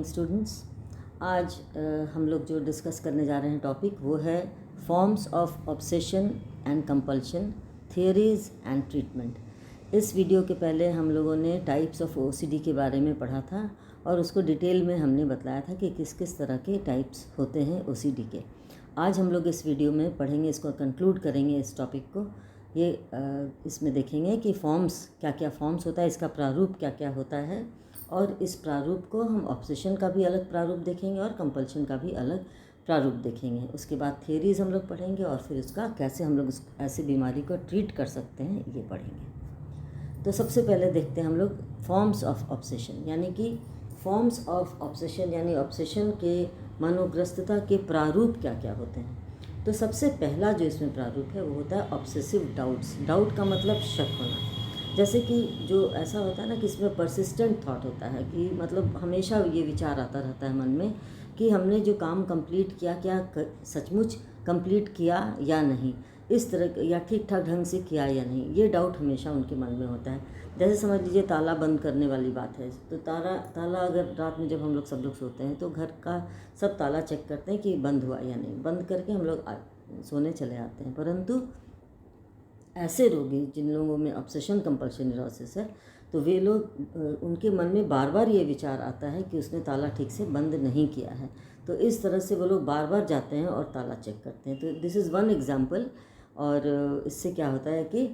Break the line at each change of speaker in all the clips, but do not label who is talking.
Students, आज हम लोग जो डिस्कस करने जा रहे हैं टॉपिक वो है forms of obsession and compulsion, theories and treatment. इस वीडियो के पहले हम लोगों ने टाइप्स ऑफ ओसीडी के बारे में पढ़ा था और उसको डिटेल में हमने बताया था कि किस किस तरह के टाइप्स होते हैं ओसीडी के। आज हम लोग इस वीडियो में पढ़ेंगे, इसको कंक्लूड करेंगे इस टॉपिक को। ये इसमें देखेंगे कि फॉर्म्स क्या क्या फॉर्म्स होता है, इसका प्रारूप क्या क्या होता है, और इस प्रारूप को हम ऑब्सेशन का भी अलग प्रारूप देखेंगे और कंपल्शन का भी अलग प्रारूप देखेंगे। उसके बाद थियरीज हम लोग पढ़ेंगे और फिर उसका कैसे हम लोग ऐसी बीमारी को ट्रीट कर सकते हैं ये पढ़ेंगे। तो सबसे पहले देखते हैं हम लोग फॉर्म्स ऑफ ऑब्सेशन, यानी कि फॉर्म्स ऑफ ऑब्सेशन यानी ऑब्सेशन के मनोग्रस्तता के प्रारूप क्या क्या होते हैं। तो सबसे पहला जो इसमें प्रारूप है वो होता है ऑब्सेसिव डाउट्स। डाउट का मतलब शक होना। जैसे कि जो ऐसा होता है ना कि इसमें परसिस्टेंट थॉट होता है कि मतलब हमेशा ये विचार आता रहता है मन में कि हमने जो काम कंप्लीट किया क्या सचमुच कंप्लीट किया या नहीं, इस तरह या ठीक ठाक ढंग से किया या नहीं, ये डाउट हमेशा उनके मन में होता है। जैसे समझ लीजिए ताला बंद करने वाली बात है, तो ताला अगर रात में जब हम लोग सब लोग सोते हैं तो घर का सब ताला चेक करते हैं कि बंद हुआ या नहीं, बंद करके हम लोग सोने चले आते हैं। परंतु ऐसे रोगी जिन लोगों में ऑब्सेशन कंपल्शन न्यूरोसिस है, तो वे लोग उनके मन में बार बार ये विचार आता है कि उसने ताला ठीक से बंद नहीं किया है, तो इस तरह से वो लोग बार बार जाते हैं और ताला चेक करते हैं। तो दिस इज़ वन एग्जाम्पल। और इससे क्या होता है कि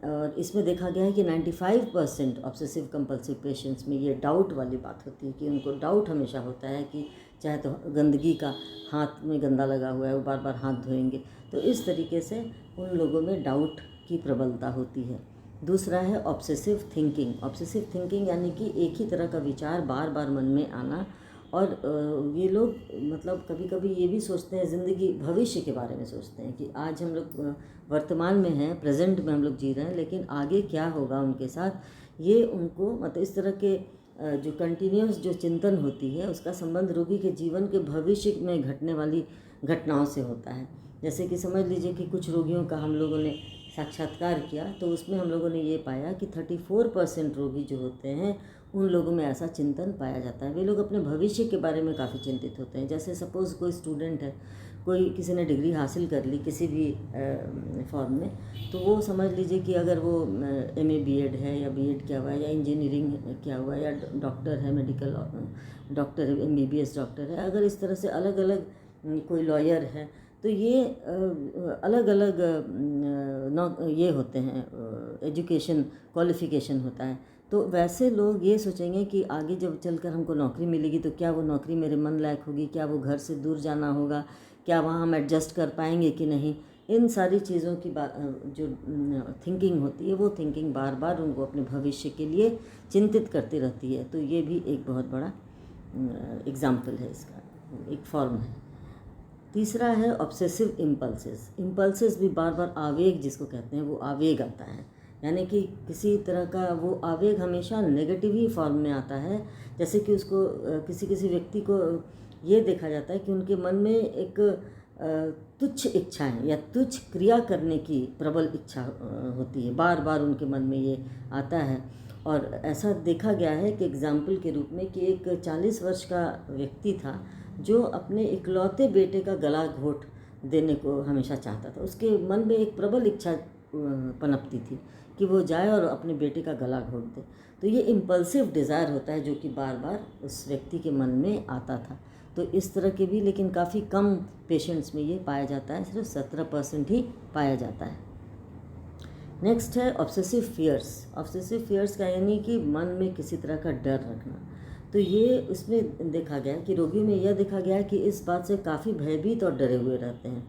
और इसमें देखा गया है कि 95% ऑब्सेसिव कंपल्सिव पेशेंट्स में ये डाउट वाली बात होती है कि उनको डाउट हमेशा होता है कि चाहे तो गंदगी का, हाथ में गंदा लगा हुआ है वो बार बार हाथ धोएंगे, तो इस तरीके से उन लोगों में डाउट की प्रबलता होती है। दूसरा है ऑब्सेसिव थिंकिंग। ऑब्सेसिव थिंकिंग यानी कि एक ही तरह का विचार बार बार मन में आना, और ये लोग मतलब कभी कभी ये भी सोचते हैं, ज़िंदगी भविष्य के बारे में सोचते हैं कि आज हम लोग वर्तमान में हैं, प्रेजेंट में हम लोग जी रहे हैं, लेकिन आगे क्या होगा उनके साथ, ये उनको मतलब इस तरह के जो कंटिन्यूस जो चिंतन होती है उसका संबंध रोगी के जीवन के भविष्य में घटने वाली घटनाओं से होता है। जैसे कि समझ लीजिए कि कुछ रोगियों का हम लोगों ने साक्षात्कार किया, तो उसमें हम लोगों ने ये पाया कि 34% रोगी जो होते हैं उन लोगों में ऐसा चिंतन पाया जाता है। वे लोग अपने भविष्य के बारे में काफ़ी चिंतित होते हैं। जैसे सपोज़ कोई स्टूडेंट है, कोई किसी ने डिग्री हासिल कर ली किसी भी फॉर्म में, तो वो समझ लीजिए कि अगर वो MA BEd है या BEd किया हुआ है या इंजीनियरिंग किया हुआ है या डॉक्टर है, मेडिकल डॉक्टर है, MBBS डॉक्टर है, अगर इस तरह से अलग अलग कोई लॉयर है, तो ये अलग अलग ये होते हैं, एजुकेशन क्वालिफ़िकेशन होता है। तो वैसे लोग ये सोचेंगे कि आगे जब चलकर हमको नौकरी मिलेगी तो क्या वो नौकरी मेरे मन लायक होगी, क्या वो घर से दूर जाना होगा, क्या वहाँ हम एडजस्ट कर पाएंगे कि नहीं। इन सारी चीज़ों की जो थिंकिंग होती है, वो थिंकिंग बार बार उनको अपने भविष्य के लिए चिंतित करती रहती है। तो ये भी एक बहुत बड़ा एग्जाम्पल है, इसका एक फॉर्म है। तीसरा है ऑब्सेसिव इम्पल्सेस। इम्पल्सेस भी बार बार आवेग जिसको कहते हैं, वो आवेग आता है, यानी कि किसी तरह का वो आवेग हमेशा नेगेटिव ही फॉर्म में आता है। जैसे कि उसको किसी किसी व्यक्ति को ये देखा जाता है कि उनके मन में एक तुच्छ इच्छाएं या तुच्छ क्रिया करने की प्रबल इच्छा होती है, बार बार उनके मन में ये आता है। और ऐसा देखा गया है कि एग्जाम्पल के रूप में कि एक 40 वर्ष का व्यक्ति था जो अपने इकलौते बेटे का गला घोट देने को हमेशा चाहता था। उसके मन में एक प्रबल इच्छा पनपती थी कि वो जाए और अपने बेटे का गला घोट दे। तो ये इम्पल्सिव डिज़ायर होता है जो कि बार बार उस व्यक्ति के मन में आता था। तो इस तरह के भी लेकिन काफ़ी कम पेशेंट्स में ये पाया जाता है, सिर्फ 17% ही पाया जाता है। नेक्स्ट है ऑब्सेसिव फियर्स। ऑब्सेसिव फियर्स का यानी कि मन में किसी तरह का डर रखना। तो ये उसमें देखा गया कि रोगियों में यह देखा गया कि इस बात से काफ़ी भयभीत और डरे हुए रहते हैं,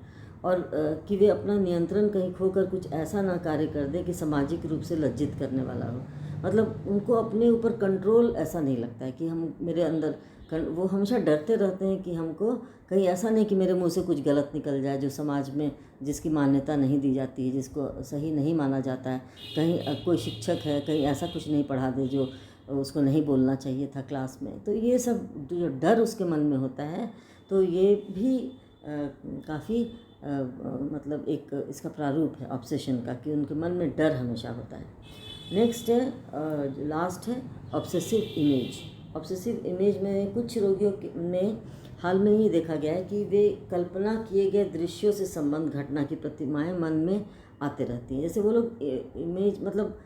और कि वे अपना नियंत्रण कहीं खोकर कुछ ऐसा ना कार्य कर दे कि सामाजिक रूप से लज्जित करने वाला हो। मतलब उनको अपने ऊपर कंट्रोल ऐसा नहीं लगता है कि हम मेरे अंदर वो हमेशा डरते रहते हैं कि हमको कहीं ऐसा नहीं कि मेरे मुंह से कुछ गलत निकल जाए जो समाज में जिसकी मान्यता नहीं दी जाती है, जिसको सही नहीं माना जाता है। कहीं कोई शिक्षक है, कहीं ऐसा कुछ नहीं पढ़ा दे जो उसको नहीं बोलना चाहिए था क्लास में। तो ये सब जो डर उसके मन में होता है, तो ये भी काफ़ी मतलब एक इसका प्रारूप है ऑब्सेशन का, कि उनके मन में डर हमेशा होता है। नेक्स्ट है लास्ट है ऑब्सेसिव इमेज। ऑब्सेसिव इमेज में कुछ रोगियों में हाल में ही देखा गया है कि वे कल्पना किए गए दृश्यों से संबंध घटना की प्रतिमाएं मन में आते रहती हैं। जैसे वो लोग इमेज मतलब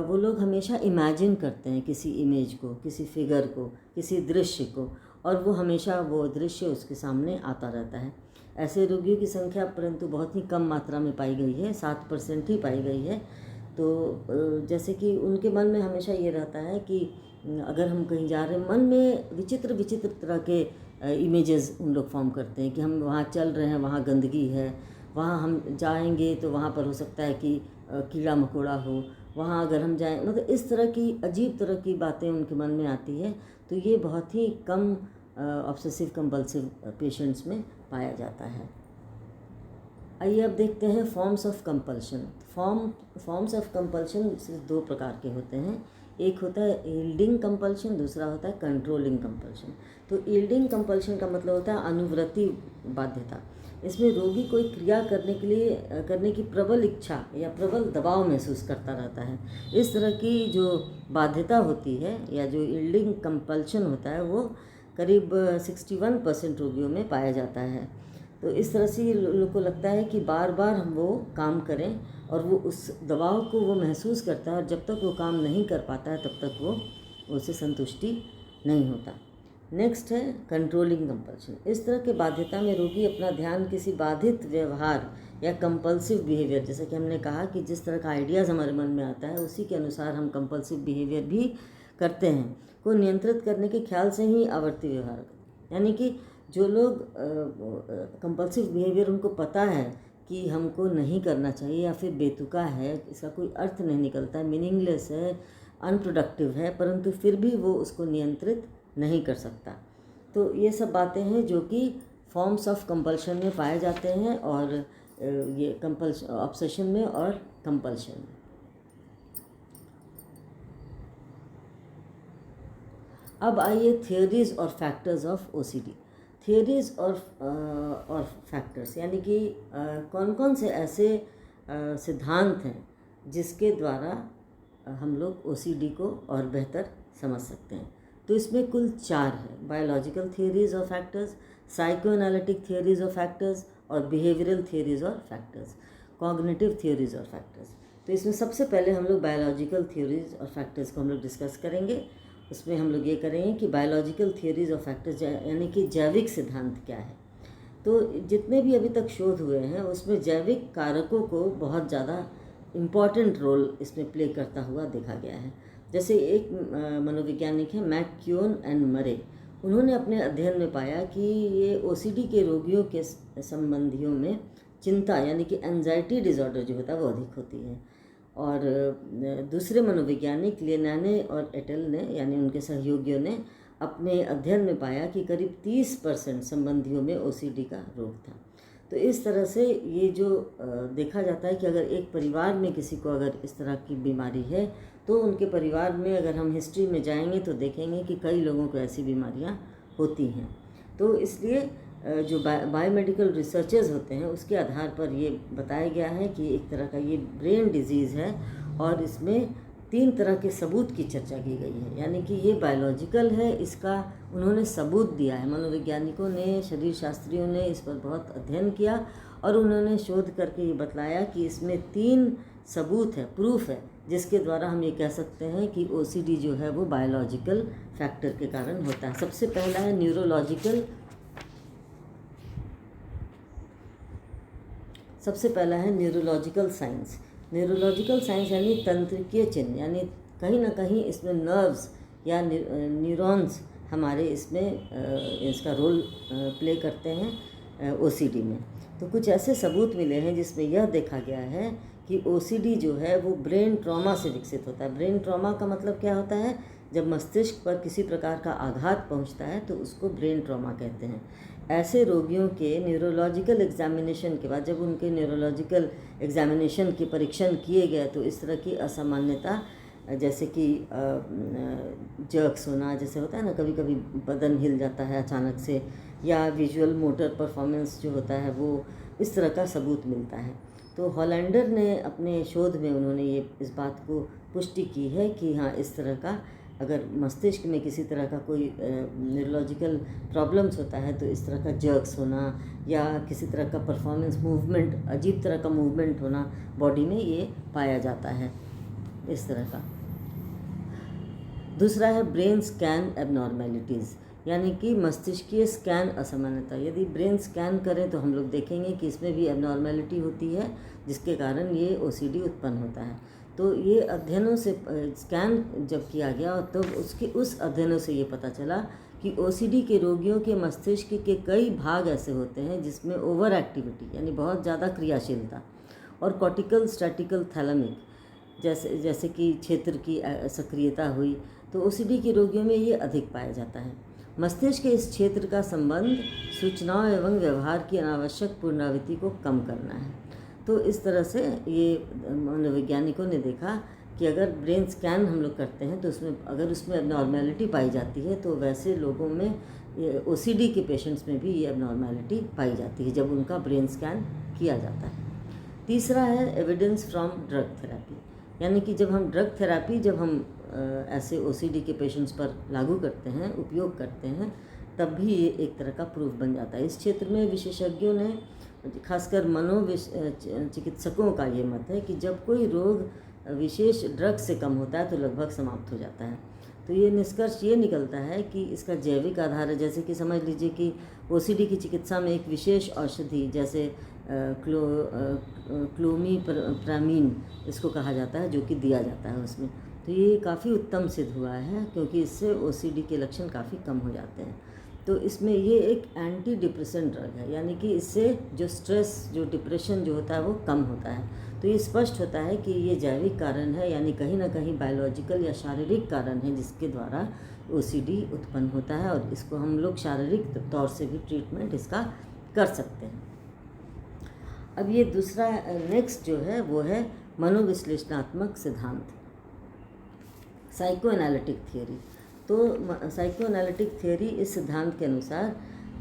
वो लोग हमेशा इमेजिन करते हैं किसी इमेज को, किसी फिगर को, किसी दृश्य को, और वो हमेशा वो दृश्य उसके सामने आता रहता है। ऐसे रोगियों की संख्या परंतु बहुत ही कम मात्रा में पाई गई है, 7% ही पाई गई है। तो जैसे कि उनके मन में हमेशा ये रहता है कि अगर हम कहीं जा रहे हैं, मन में विचित्र विचित्र तरह के इमेजेस उन लोग फॉर्म करते हैं कि हम वहाँ चल रहे हैं, वहाँ गंदगी है, वहाँ हम जाएंगे तो वहाँ पर हो सकता है कि कीड़ा मकोड़ा हो, वहाँ अगर हम जाएं, मतलब इस तरह की अजीब तरह की बातें उनके मन में आती है। तो ये बहुत ही कम ऑब्सेसिव कंपल्सिव पेशेंट्स में पाया जाता है। आइए अब देखते हैं forms of compulsion. Forms of compulsion सिर्फ 2 प्रकार के होते हैं। एक होता है यील्डिंग कंपल्शन, दूसरा होता है कंट्रोलिंग कंपल्शन। तो यील्डिंग कंपल्शन का मतलब होता है अनुव्रति बाध्यता। इसमें रोगी कोई क्रिया करने की प्रबल इच्छा या प्रबल दबाव महसूस करता रहता है। इस तरह की जो बाध्यता होती है या जो यील्डिंग कंपल्शन होता है वो करीब 61% रोगियों में पाया जाता है। तो इस तरह से लोग को लगता है कि बार बार हम वो काम करें और वो उस दबाव को वो महसूस करता है, और जब तक वो काम नहीं कर पाता है तब तक वो उससे संतुष्टि नहीं होता। नेक्स्ट है कंट्रोलिंग कंपल्शन। इस तरह के बाध्यता में रोगी अपना ध्यान किसी बाधित व्यवहार या कंपल्सिव बिहेवियर, जैसे कि हमने कहा कि जिस तरह का आइडियाज़ हमारे मन में आता है उसी के अनुसार हम कंपल्सिव बिहेवियर भी करते हैं, को नियंत्रित करने के ख्याल से ही आवर्ती व्यवहार करते हैं। यानी कि जो लोग कंपल्सिव बिहेवियर उनको पता है कि हमको नहीं करना चाहिए या फिर बेतुका है, इसका कोई अर्थ नहीं निकलता है, मीनिंगलेस है, अनप्रोडक्टिव है, परंतु फिर भी वो उसको नियंत्रित नहीं कर सकता। तो ये सब बातें हैं जो कि फॉर्म्स ऑफ कंपल्शन में पाए जाते हैं, और ये कंपल्शन ऑब्सेशन में और कंपल्शन में। अब आइए थियोरीज और फैक्टर्स ऑफ ओसीडी। थियोरीज और फैक्टर्स यानी कि कौन कौन से ऐसे सिद्धांत हैं जिसके द्वारा हम लोग ओसीडी को और बेहतर समझ सकते हैं। तो इसमें कुल 4 है। बायोलॉजिकल थियोरीज और फैक्टर्स, साइको एनालिटिक थियोरीज और फैक्टर्स, और बिहेवियरल थियोरीज और फैक्टर्स, कॉग्निटिव थियोरीज और फैक्टर्स। तो इसमें सबसे पहले हम लोग बायोलॉजिकल थियोरीज और फैक्टर्स को हम लोग डिस्कस करेंगे। उसमें हम लोग ये करेंगे कि बायोलॉजिकल थियोरीज और फैक्टर्स यानी कि जैविक सिद्धांत क्या है। तो जितने भी अभी तक शोध हुए हैं उसमें जैविक कारकों को बहुत ज़्यादा इम्पॉर्टेंट रोल इसमें प्ले करता हुआ देखा गया है। जैसे एक मनोवैज्ञानिक है मैकक्यून एंड मरे, उन्होंने अपने अध्ययन में पाया कि ये ओसीडी के रोगियों के संबंधियों में चिंता यानी कि एंजाइटी डिसऑर्डर जो होता है वो अधिक होती है। और दूसरे मनोवैज्ञानिक लेनाने और एटल ने यानी उनके सहयोगियों ने अपने अध्ययन में पाया कि करीब 30% संबंधियों में ओसीडी का रोग था। तो इस तरह से ये जो देखा जाता है कि अगर एक परिवार में किसी को अगर इस तरह की बीमारी है तो उनके परिवार में अगर हम हिस्ट्री में जाएंगे तो देखेंगे कि कई लोगों को ऐसी बीमारियां होती हैं। तो इसलिए जो बायोमेडिकल रिसर्चेज होते हैं उसके आधार पर ये बताया गया है कि एक तरह का ये ब्रेन डिजीज़ है, और इसमें 3 तरह के सबूत की चर्चा की गई है। यानी कि ये बायोलॉजिकल है, इसका उन्होंने सबूत दिया है। मनोवैज्ञानिकों ने, शरीर शास्त्रियों ने इस पर बहुत अध्ययन किया और उन्होंने शोध करके ये बतलाया कि इसमें 3 सबूत है, प्रूफ है, जिसके द्वारा हम ये कह सकते हैं कि ओसीडी जो है वो बायोलॉजिकल फैक्टर के कारण होता है। सबसे पहला है न्यूरोलॉजिकल साइंस। न्यूरोलॉजिकल साइंस यानी तंत्रिकीय चिन्ह, यानी कहीं ना कहीं इसमें नर्व्स या न्यूरॉन्स हमारे इसमें इसका रोल प्ले करते हैं ओसीडी में। तो कुछ ऐसे सबूत मिले हैं जिसमें यह देखा गया है कि ओसीडी जो है वो ब्रेन ट्रॉमा से विकसित होता है। ब्रेन ट्रॉमा का मतलब क्या होता है? जब मस्तिष्क पर किसी प्रकार का आघात पहुंचता है तो उसको ब्रेन ट्रॉमा कहते हैं। ऐसे रोगियों के न्यूरोलॉजिकल एग्जामिनेशन के बाद, जब उनके न्यूरोलॉजिकल एग्जामिनेशन के परीक्षण किए गए तो इस तरह की असामान्यता, जैसे कि जर्क्स होना, जैसे होता है ना, कभी कभी बदन हिल जाता है अचानक से, या विजुअल मोटर परफॉर्मेंस जो होता है वो, इस तरह का सबूत मिलता है। तो हॉलैंडर ने अपने शोध में उन्होंने ये इस बात को पुष्टि की है कि हाँ, इस तरह का अगर मस्तिष्क में किसी तरह का कोई न्यूरोलॉजिकल प्रॉब्लम्स होता है तो इस तरह का जर्क्स होना या किसी तरह का परफॉर्मेंस मूवमेंट, अजीब तरह का मूवमेंट होना बॉडी में, ये पाया जाता है इस तरह का। दूसरा है ब्रेन स्कैन एबनॉर्मेलिटीज़, यानी कि मस्तिष्कीय स्कैन असामान्यता। यदि ब्रेन स्कैन करें तो हम लोग देखेंगे कि इसमें भी एबनॉर्मेलिटी होती है, जिसके कारण ये ओसीडी उत्पन्न होता है। तो ये अध्ययनों से स्कैन जब किया गया तो उस अध्ययनों से ये पता चला कि ओसीडी के रोगियों के मस्तिष्क के कई भाग ऐसे होते हैं जिसमें ओवर एक्टिविटी यानी बहुत ज़्यादा क्रियाशीलता और कॉर्टिकल स्टैटिकल थैलेमिक जैसे कि क्षेत्र की सक्रियता हुई, तो ओसीडी के रोगियों में ये अधिक पाया जाता है। मस्तिष्क के इस क्षेत्र का संबंध सूचनाओं एवं व्यवहार की अनावश्यक पुनरावृत्ति को कम करना है। तो इस तरह से ये मनोवैज्ञानिकों ने देखा कि अगर ब्रेन स्कैन हम लोग करते हैं तो अगर उसमें एबनॉर्मेलिटी पाई जाती है तो वैसे लोगों में ओसीडी के पेशेंट्स में भी ये एबनॉर्मेलिटी पाई जाती है जब उनका ब्रेन स्कैन किया जाता है। तीसरा है एविडेंस फ्रॉम ड्रग थेरेपी, यानी कि जब हम ड्रग थेरेपी ऐसे ओसीडी के पेशेंट्स पर लागू करते हैं, उपयोग करते हैं, तब भी ये एक तरह का प्रूफ बन जाता है। इस क्षेत्र में विशेषज्ञों ने, खासकर चिकित्सकों का ये मत है कि जब कोई रोग विशेष ड्रग से कम होता है तो लगभग समाप्त हो जाता है। तो ये निष्कर्ष ये निकलता है कि इसका जैविक आधार है। जैसे कि समझ लीजिए कि ओसीडी की चिकित्सा में एक विशेष औषधि जैसे क्लोमीप्रामीन इसको कहा जाता है, जो कि दिया जाता है उसमें, तो ये काफ़ी उत्तम सिद्ध हुआ है क्योंकि इससे ओसीडी के लक्षण काफ़ी कम हो जाते हैं। तो इसमें ये एक एंटी डिप्रेसेंट ड्रग है, यानी कि इससे जो स्ट्रेस, जो डिप्रेशन जो होता है वो कम होता है। तो ये स्पष्ट होता है कि ये जैविक कारण है, यानी कहीं ना कहीं बायोलॉजिकल या शारीरिक कारण है जिसके द्वारा ओसीडी उत्पन्न होता है, और इसको हम लोग शारीरिक तौर से भी ट्रीटमेंट इसका कर सकते हैं। अब ये दूसरा नेक्स्ट जो है वो है मनोविश्लेषणात्मक सिद्धांत, साइको एनालिटिक थियोरी। तो साइको एनालिटिक थियोरी इस सिद्धांत के अनुसार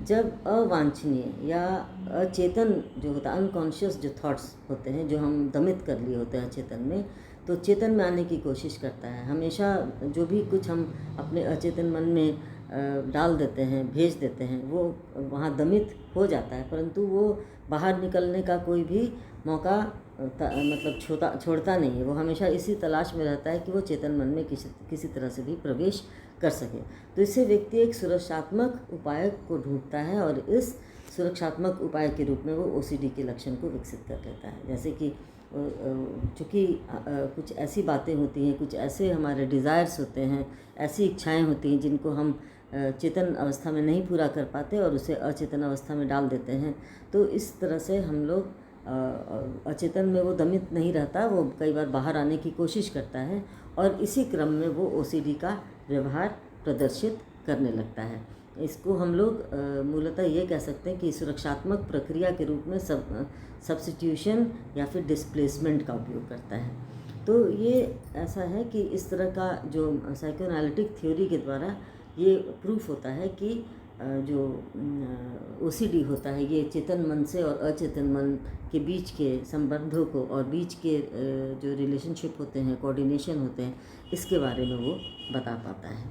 जब अवांछनीय या अचेतन जो होता है, अनकॉन्शियस जो थॉट्स होते हैं जो हम दमित कर लिए होते हैं अचेतन में, तो चेतन में आने की कोशिश करता है। हमेशा जो भी कुछ हम अपने अचेतन मन में डाल देते हैं, भेज देते हैं, वो वहाँ दमित हो जाता है, परंतु वो बाहर निकलने का कोई भी मौका मतलब छोड़ता नहीं है। वो हमेशा इसी तलाश में रहता है कि वो चेतन मन में किसी तरह से भी प्रवेश कर सके। तो इससे व्यक्ति एक सुरक्षात्मक उपाय को ढूंढता है और इस सुरक्षात्मक उपाय के रूप में वो ओसीडी के लक्षण को विकसित कर लेता है। जैसे कि चूँकि कुछ ऐसी बातें होती हैं, कुछ ऐसे हमारे डिज़ायर्स होते हैं, ऐसी इच्छाएं होती हैं जिनको हम चेतन अवस्था में नहीं पूरा कर पाते और उसे अचेतन अवस्था में डाल देते हैं। तो इस तरह से हम लोग अचेतन में वो दमित नहीं रहता, वो कई बार बाहर आने की कोशिश करता है और इसी क्रम में वो ओसीडी का व्यवहार प्रदर्शित करने लगता है। इसको हम लोग मूलतः ये कह सकते हैं कि सुरक्षात्मक प्रक्रिया के रूप में सब्स्टिट्यूशन या फिर डिस्प्लेसमेंट का उपयोग करता है। तो ये ऐसा है कि इस तरह का जो साइकोएनालिटिक थ्योरी के द्वारा ये प्रूफ होता है कि जो ओसीडी होता है ये चेतन मन से और अचेतन मन के बीच के संबंधों को और बीच के जो रिलेशनशिप होते हैं, कोऑर्डिनेशन होते हैं, इसके बारे में वो बता पाता है।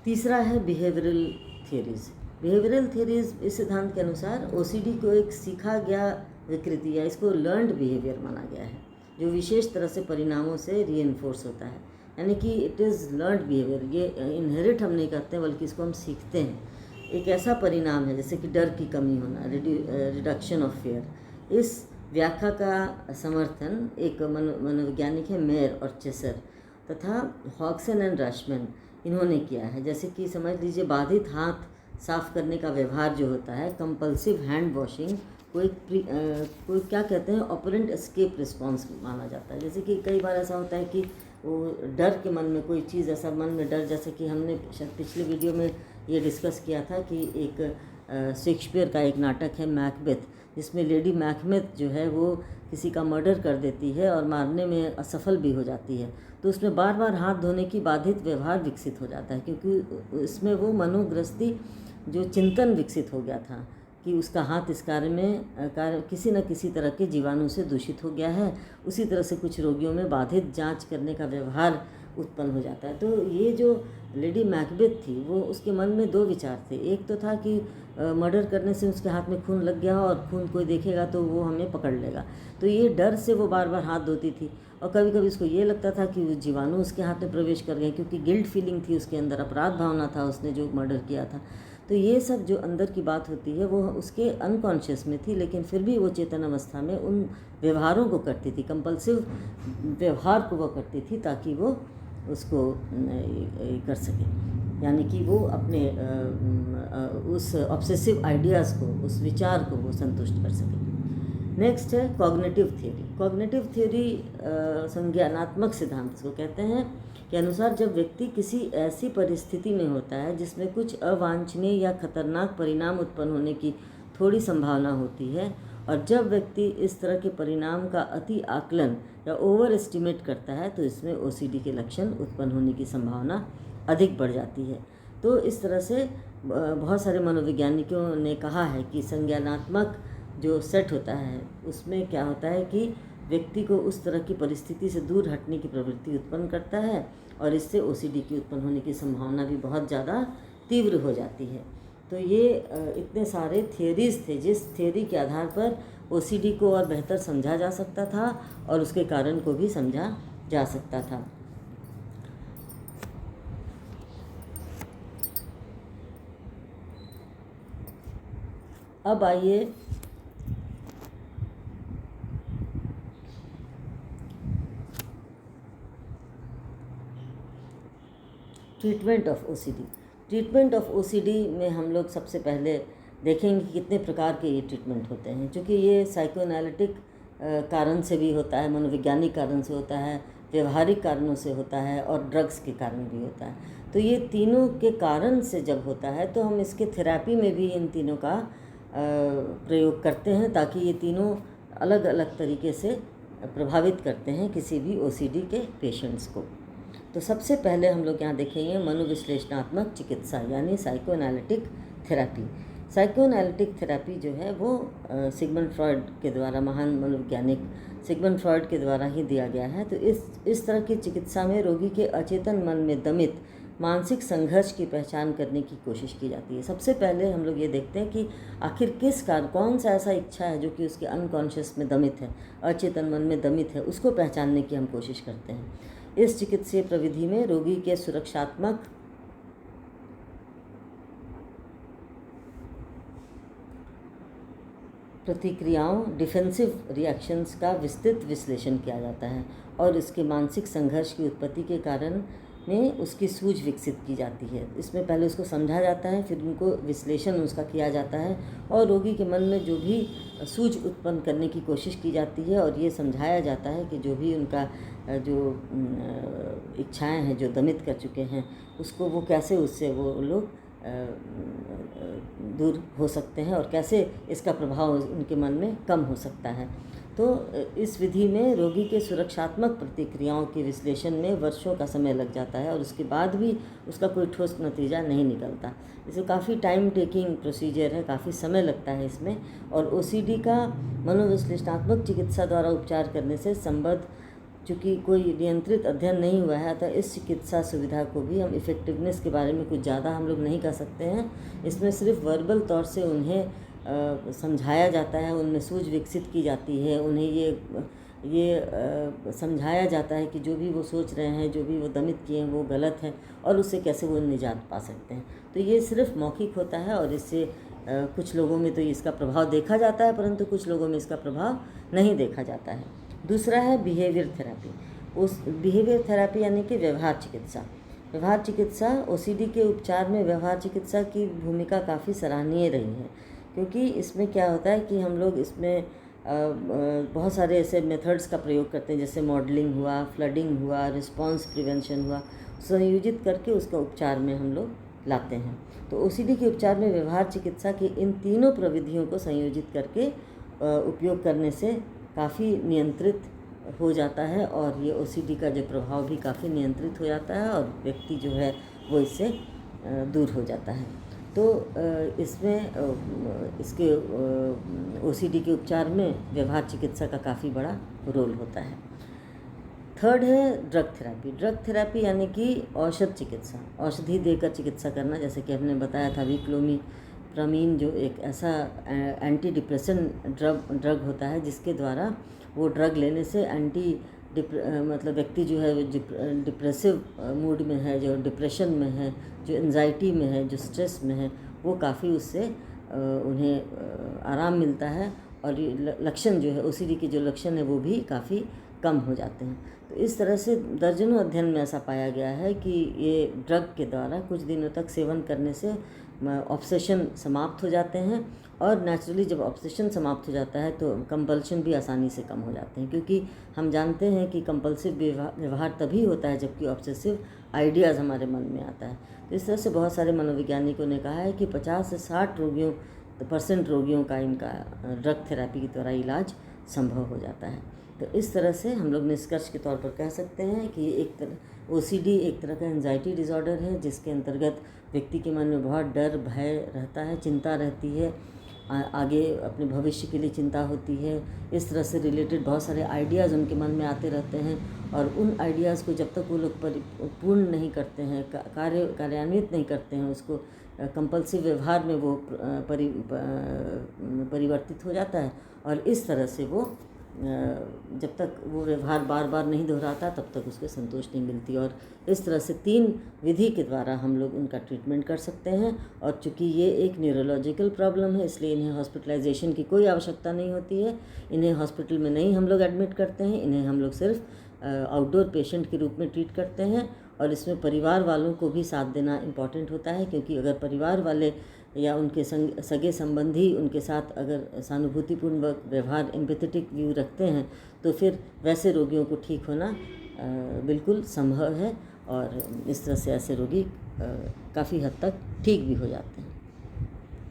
तीसरा है बिहेवियरल थियरीज़। बिहेवियरल थियरीज़ इस सिद्धांत के अनुसार ओसीडी को एक सीखा गया विकृति या इसको लर्नड बिहेवियर माना गया है, जो विशेष तरह से परिणामों से रीइंफोर्स होता है। यानी कि इट इज़ लर्नड बिहेवियर, ये इनहेरिट हम नहीं करते बल्कि इसको हम सीखते हैं। एक ऐसा परिणाम है जैसे कि डर की कमी होना, रिडक्शन ऑफ फियर। इस व्याख्या का समर्थन एक मनोवैज्ञानिक है मेयर और चेसर तथा हॉक्सन एंड रशमैन, इन्होंने किया है। जैसे कि समझ लीजिए बाधित हाथ साफ करने का व्यवहार जो होता है, कंपल्सिव हैंड वॉशिंग, कोई क्या कहते हैं ऑपरेंट एस्केप रिस्पॉन्स माना जाता है। जैसे कि कई बार ऐसा होता है कि वो डर के मन में कोई चीज़ ऐसा मन में डर, जैसे कि हमने शायद पिछले वीडियो में ये डिस्कस किया था कि एक शेक्सपियर का एक नाटक है मैकबेथ, जिसमें लेडी मैकबेथ जो है वो किसी का मर्डर कर देती है और मारने में असफल भी हो जाती है। तो उसमें बार बार हाथ धोने की बाधित व्यवहार विकसित हो जाता है, क्योंकि इसमें वो मनोग्रस्ती जो चिंतन विकसित हो गया था कि उसका हाथ इस कार्य में किसी न किसी तरह के जीवाणु से दूषित हो गया है। उसी तरह से कुछ रोगियों में बाधित जांच करने का व्यवहार उत्पन्न हो जाता है। तो ये जो लेडी मैकबेथ थी वो उसके मन में दो विचार थे। एक तो था कि मर्डर करने से उसके हाथ में खून लग गया और खून कोई देखेगा तो वो हमें पकड़ लेगा, तो ये डर से वो बार बार हाथ धोती थी। और कभी कभी उसको ये लगता था कि वो जीवाणु उसके हाथ में प्रवेश कर गए, क्योंकि गिल्ट फीलिंग थी उसके अंदर, अपराध भावना था उसने जो मर्डर किया था। तो ये सब जो अंदर की बात होती है वो उसके अनकॉन्शियस में थी, लेकिन फिर भी वो चेतन अवस्था में उन व्यवहारों को करती थी, कंपल्सिव व्यवहार को वो करती थी ताकि वो उसको कर सके, यानी कि वो अपने उस ऑब्सेसिव आइडियाज़ को, उस विचार को वो संतुष्ट कर सके। नेक्स्ट है कॉग्निटिव थ्योरी। कॉग्निटिव थ्योरी संज्ञानात्मक सिद्धांत इसको कहते हैं, के अनुसार जब व्यक्ति किसी ऐसी परिस्थिति में होता है जिसमें कुछ अवांछनीय या खतरनाक परिणाम उत्पन्न होने की थोड़ी संभावना होती है, और जब व्यक्ति इस तरह के परिणाम का अति आकलन या ओवर एस्टिमेट करता है, तो इसमें ओसीडी के लक्षण उत्पन्न होने की संभावना अधिक बढ़ जाती है। तो इस तरह से बहुत सारे मनोवैज्ञानिकों ने कहा है कि संज्ञानात्मक जो सेट होता है उसमें क्या होता है कि व्यक्ति को उस तरह की परिस्थिति से दूर हटने की प्रवृत्ति उत्पन्न करता है, और इससे ओसीडी की उत्पन्न होने की संभावना भी बहुत ज़्यादा तीव्र हो जाती है। तो ये इतने सारे थियरीज़ थे जिस थियरी के आधार पर ओसीडी को और बेहतर समझा जा सकता था और उसके कारण को भी समझा जा सकता था। अब आइए treatment of OCD. Treatment of OCD में हम लोग सबसे पहले देखेंगे कि कितने प्रकार के ये ट्रीटमेंट होते हैं, क्योंकि ये साइकोएनालिटिक कारण से भी होता है, मनोवैज्ञानिक कारण से होता है, व्यवहारिक कारणों से होता है और ड्रग्स के कारण भी होता है। तो ये तीनों के कारण से जब होता है तो हम इसके थेरेपी में भी इन तीनों का प्रयोग करते हैं, ताकि ये तीनों अलग अलग तरीके से प्रभावित करते हैं किसी भी ओसीडी के पेशेंट्स को। तो सबसे पहले हम लोग यहाँ देखेंगे मनोविश्लेषणात्मक चिकित्सा, यानी साइकोएनालिटिक थेरेपी। साइकोएनालिटिक थेरेपी जो है वो सिगमंड फ्रॉयड के द्वारा, महान मनोवैज्ञानिक सिगमंड फ्रॉयड के द्वारा ही दिया गया है। तो इस तरह की चिकित्सा में रोगी के अचेतन मन में दमित मानसिक संघर्ष की पहचान करने की कोशिश की जाती है। सबसे पहले हम लोग ये देखते हैं कि आखिर किस कारण, कौन सा ऐसा इच्छा है जो कि उसके अनकॉन्शियस में दमित है, अचेतन मन में दमित है, उसको पहचानने की हम कोशिश करते हैं। इस चिकित्सीय प्रविधि में रोगी के सुरक्षात्मक प्रतिक्रियाओं, डिफेंसिव रिएक्शंस का विस्तृत विश्लेषण किया जाता है और इसके मानसिक संघर्ष की उत्पत्ति के कारण में उसकी सूझ विकसित की जाती है। इसमें पहले उसको समझा जाता है, फिर उनको विश्लेषण उसका किया जाता है और रोगी के मन में जो भी सूझ उत्पन्न करने की कोशिश की जाती है और ये समझाया जाता है कि जो भी उनका जो इच्छाएं हैं जो दमित कर चुके हैं उसको वो कैसे, उससे वो लोग दूर हो सकते हैं और कैसे इसका प्रभाव उनके मन में कम हो सकता है। तो इस विधि में रोगी के सुरक्षात्मक प्रतिक्रियाओं के विश्लेषण में वर्षों का समय लग जाता है और उसके बाद भी उसका कोई ठोस नतीजा नहीं निकलता। इसे काफ़ी टाइम टेकिंग प्रोसीजर है, काफ़ी समय लगता है इसमें। और ओसीडी का मनोविश्लेषणात्मक चिकित्सा द्वारा उपचार करने से संबद्ध चूँकि कोई नियंत्रित अध्ययन नहीं हुआ है, तो इस चिकित्सा सुविधा को भी हम इफ़ेक्टिवनेस के बारे में कुछ ज़्यादा हम लोग नहीं कह सकते हैं। इसमें सिर्फ वर्बल तौर से उन्हें समझाया जाता है, उनमें सूझ विकसित की जाती है, उन्हें ये समझाया जाता है कि जो भी वो सोच रहे हैं, जो भी वो दमित किए हैं वो गलत है और उससे कैसे वो निजात पा सकते हैं। तो ये सिर्फ मौखिक होता है और इससे कुछ लोगों में तो इसका प्रभाव देखा जाता है, परंतु कुछ लोगों में इसका प्रभाव नहीं देखा जाता है। दूसरा है बिहेवियर थेरेपी। उस बिहेवियर थेरेपी यानी कि व्यवहार चिकित्सा। व्यवहार चिकित्सा ओसीडी के उपचार में व्यवहार चिकित्सा की भूमिका काफ़ी सराहनीय रही है, क्योंकि इसमें क्या होता है कि हम लोग इसमें बहुत सारे ऐसे मेथड्स का प्रयोग करते हैं, जैसे मॉडलिंग हुआ, फ्लडिंग हुआ, रिस्पांस प्रिवेंशन हुआ, संयोजित करके उसका उपचार में हम लोग लाते हैं। तो ओसीडी के उपचार में व्यवहार चिकित्सा की इन तीनों प्रविधियों को संयोजित करके उपयोग करने से काफ़ी नियंत्रित हो जाता है और ये ओसीडी का जो प्रभाव भी काफ़ी नियंत्रित हो जाता है और व्यक्ति जो है वो इससे दूर हो जाता है। तो इसमें इसके ओसीडी के उपचार में व्यवहार चिकित्सा का काफ़ी बड़ा रोल होता है। थर्ड है ड्रग थेरेपी। ड्रग थेरेपी यानी कि औषध चिकित्सा, औषधि देकर चिकित्सा करना। जैसे कि हमने बताया था विक्लोमिप्रामीन जो एक ऐसा एंटी डिप्रेशन ड्रग होता है जिसके द्वारा वो ड्रग लेने से मतलब व्यक्ति जो है डिप्रेसिव मूड में है, जो डिप्रेशन में है, जो एंजाइटी में है, जो स्ट्रेस में है, वो काफ़ी उससे उन्हें आराम मिलता है और लक्षण जो है ओसीडी के जो लक्षण है वो भी काफ़ी कम हो जाते हैं। तो इस तरह से दर्जनों अध्ययन में ऐसा पाया गया है कि ये ड्रग के द्वारा कुछ दिनों तक सेवन करने से ऑब्सेशन समाप्त हो जाते हैं और नेचुरली जब ऑब्सेशन समाप्त हो जाता है तो कंपल्शन भी आसानी से कम हो जाते हैं, क्योंकि हम जानते हैं कि कंपल्सिव व्यवहार तभी होता है जबकि ऑब्सेसिव आइडियाज़ हमारे मन में आता है। तो इस तरह से बहुत सारे मनोवैज्ञानिकों ने कहा है कि 50 से 60% रोगियों का इनका ड्रग थेरेपी के द्वारा इलाज संभव हो जाता है। तो इस तरह से हम लोग निष्कर्ष के तौर पर कह सकते हैं कि एक तरह ओसीडी एक तरह का एंजाइटी डिसऑर्डर है जिसके अंतर्गत व्यक्ति के मन में बहुत डर, भय रहता है, चिंता रहती है, आगे अपने भविष्य के लिए चिंता होती है। इस तरह से रिलेटेड बहुत सारे आइडियाज़ उनके मन में आते रहते हैं और उन आइडियाज़ को जब तक वो लोग पूर्ण नहीं करते हैं, कार्यान्वित नहीं करते हैं, उसको कंपल्सिव व्यवहार में वो परिवर्तित हो जाता है और इस तरह से वो जब तक वो व्यवहार बार बार नहीं दोहराता तब तक उसको संतोष नहीं मिलती। और इस तरह से 3 विधि के द्वारा हम लोग उनका ट्रीटमेंट कर सकते हैं। और चूँकि ये एक न्यूरोलॉजिकल प्रॉब्लम है इसलिए इन्हें हॉस्पिटलाइजेशन की कोई आवश्यकता नहीं होती है। इन्हें हॉस्पिटल में नहीं हम लोग एडमिट करते हैं, इन्हें हम लोग सिर्फ आउटडोर पेशेंट के रूप में ट्रीट करते हैं। और इसमें परिवार वालों को भी साथ देना इम्पॉर्टेंट होता है, क्योंकि अगर परिवार वाले या उनके सगे संबंधी उनके साथ अगर सहानुभूतिपूर्ण व्यवहार, एम्पैथेटिक व्यू रखते हैं तो फिर वैसे रोगियों को ठीक होना बिल्कुल संभव है और इस तरह से ऐसे रोगी काफ़ी हद तक ठीक भी हो जाते हैं।